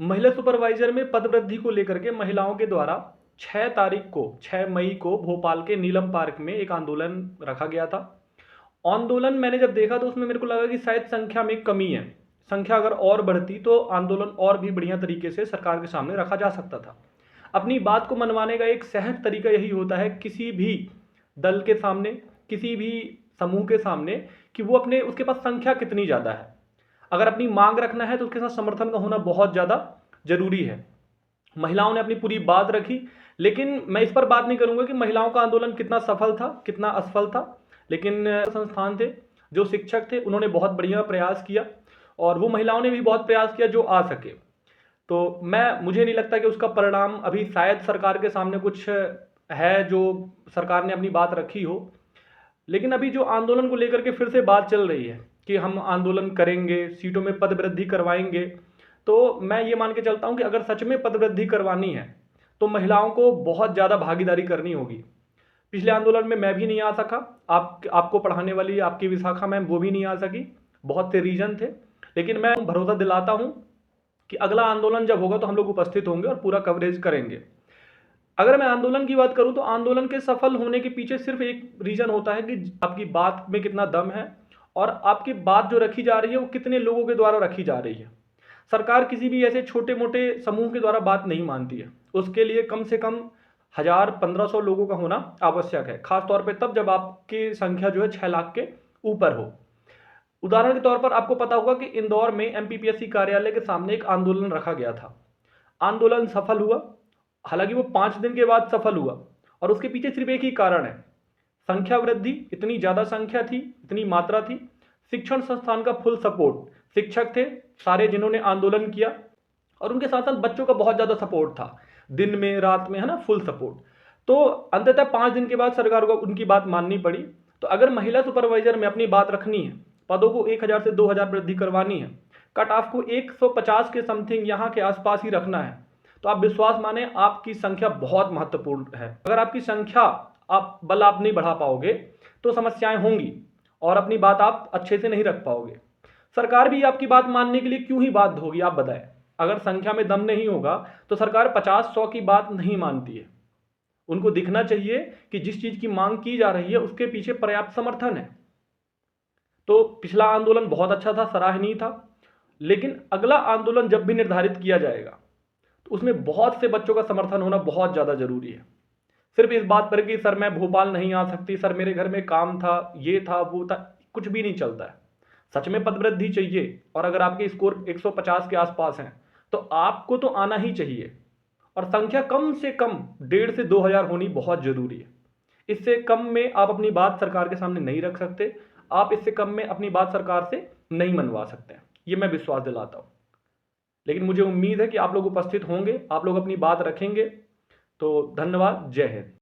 महिला सुपरवाइजर में पदवृद्धि को लेकर के महिलाओं के द्वारा 6 मई को भोपाल के नीलम पार्क में एक आंदोलन रखा गया था। आंदोलन मैंने जब देखा तो उसमें मेरे को लगा कि शायद संख्या में कमी है। संख्या अगर और बढ़ती तो आंदोलन और भी बढ़िया तरीके से सरकार के सामने रखा जा सकता था। अपनी बात को मनवाने का एक सहज तरीका यही होता है किसी भी दल के सामने, किसी भी समूह के सामने, कि वो अपने उसके पास संख्या कितनी ज़्यादा है। अगर अपनी मांग रखना है तो उसके साथ समर्थन का होना बहुत ज़्यादा जरूरी है। महिलाओं ने अपनी पूरी बात रखी, लेकिन मैं इस पर बात नहीं करूंगा कि महिलाओं का आंदोलन कितना सफल था कितना असफल था। लेकिन संस्थान थे, जो शिक्षक थे, उन्होंने बहुत बढ़िया प्रयास किया और वो महिलाओं ने भी बहुत प्रयास किया जो आ सके। तो मुझे नहीं लगता कि उसका परिणाम अभी शायद सरकार के सामने कुछ है जो सरकार ने अपनी बात रखी हो। लेकिन अभी जो आंदोलन को लेकर के फिर से बात चल रही है कि हम आंदोलन करेंगे, सीटों में पद वृद्धि करवाएंगे, तो मैं ये मान के चलता हूं कि अगर सच में पद वृद्धि करवानी है तो महिलाओं को बहुत ज़्यादा भागीदारी करनी होगी। पिछले आंदोलन में मैं भी नहीं आ सका, आपको पढ़ाने वाली आपकी विशाखा मैम वो भी नहीं आ सकी, बहुत से रीजन थे। लेकिन मैं भरोसा दिलाता हूं कि अगला आंदोलन जब होगा तो हम लोग उपस्थित होंगे और पूरा कवरेज करेंगे। अगर मैं आंदोलन की बात करूं तो आंदोलन के सफल होने के पीछे सिर्फ एक रीजन होता है कि आपकी बात में कितना दम है और आपकी बात जो रखी जा रही है वो कितने लोगों के द्वारा रखी जा रही है। सरकार किसी भी ऐसे छोटे मोटे समूह के द्वारा बात नहीं मानती है। उसके लिए कम से कम 1000-1500 लोगों का होना आवश्यक है, खासतौर पर तब जब आपकी संख्या जो है 6 लाख के ऊपर हो। उदाहरण के तौर पर आपको पता होगा कि इंदौर में एमपीपीएससी कार्यालय के सामने एक आंदोलन रखा गया था। आंदोलन सफल हुआ, हालांकि वो 5 दिन के बाद सफल हुआ और उसके पीछे सिर्फ एक ही कारण है, संख्या वृद्धि। इतनी ज़्यादा संख्या थी, इतनी मात्रा थी, शिक्षण संस्थान का फुल सपोर्ट, शिक्षक थे सारे जिन्होंने आंदोलन किया और उनके साथ साथ बच्चों का बहुत ज़्यादा सपोर्ट था, दिन में रात में, है ना, फुल सपोर्ट। तो अंततः 5 दिन के बाद सरकार को उनकी बात माननी पड़ी। तो अगर महिला सुपरवाइजर में अपनी बात रखनी है, पदों को 1000 से 2000 वृद्धि करवानी है, कट ऑफ को 150 के समथिंग यहाँ के आसपास ही रखना है, तो आप विश्वास माने आपकी संख्या बहुत महत्वपूर्ण है। अगर आपकी संख्या आप नहीं बढ़ा पाओगे तो समस्याएं होंगी और अपनी बात आप अच्छे से नहीं रख पाओगे। सरकार भी आपकी बात मानने के लिए क्यों ही बाध्य होगी, आप बताएं। अगर संख्या में दम नहीं होगा तो सरकार 50-100 की बात नहीं मानती है। उनको दिखना चाहिए कि जिस चीज की मांग की जा रही है उसके पीछे पर्याप्त समर्थन है। तो पिछला आंदोलन बहुत अच्छा था, सराहनीय था, लेकिन अगला आंदोलन जब भी निर्धारित किया जाएगा तो उसमें बहुत से बच्चों का समर्थन होना बहुत ज़्यादा जरूरी है। सिर्फ इस बात पर कि सर मैं भोपाल नहीं आ सकती, सर मेरे घर में काम था, ये था वो था, कुछ भी नहीं चलता है। सच में पदवृद्धि चाहिए और अगर आपके स्कोर 150 के आसपास हैं तो आपको तो आना ही चाहिए और संख्या कम से कम 1.5 से 2000 होनी बहुत जरूरी है। इससे कम में आप अपनी बात सरकार के सामने नहीं रख सकते, आप इससे कम में अपनी बात सरकार से नहीं मनवा सकते हैं, ये मैं विश्वास दिलाता हूं। लेकिन मुझे उम्मीद है कि आप लोग उपस्थित होंगे, आप लोग अपनी बात रखेंगे। तो धन्यवाद, जय हिंद।